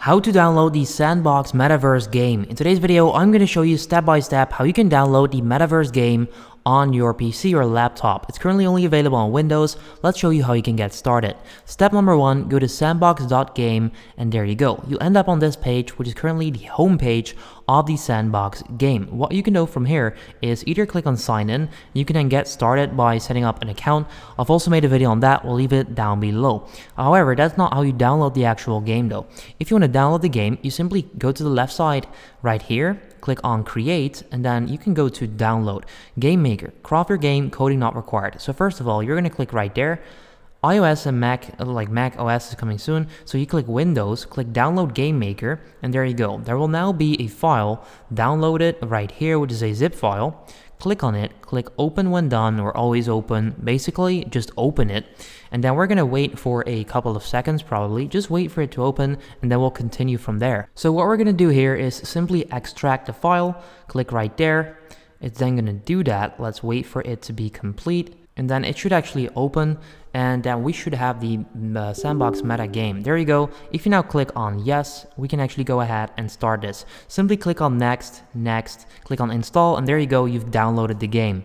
How to download the Sandbox Metaverse game. In today's video, I'm going to show you step by step how you can download the Metaverse game on your PC or laptop. It's currently only available on Windows. Let's show you how you can get started. Step number one, go to sandbox.game and there you go. You end up on this page, which is currently the home page of the Sandbox game. What you can do from here is either click on sign in. You can then get started by setting up an account. I've also made a video on that. We'll leave it down below. However, that's not how you download the actual game though. If you want to download the game, you simply go to the left side right here, click on create, and then you can go to download. Game maker, craft your game, coding not required. So first of all, you're going to click right there. iOS and Mac, like Mac OS is coming soon, so you click Windows, click download game maker, and there you go. There will now be a file downloaded right here, which is a zip file. Click on it, click open when done, or always open. Basically, just open it. And then we're gonna wait for a couple of seconds probably. Just wait for it to open, and then we'll continue from there. So what we're gonna do here is simply extract the file, click right there. It's then gonna do that. Let's wait for it to be complete. And then it should actually open, and then we should have the Sandbox Meta game. There you go. If you now click on yes, we can actually go ahead and start this. Simply click on next, next, click on install, and there you go, you've downloaded the game.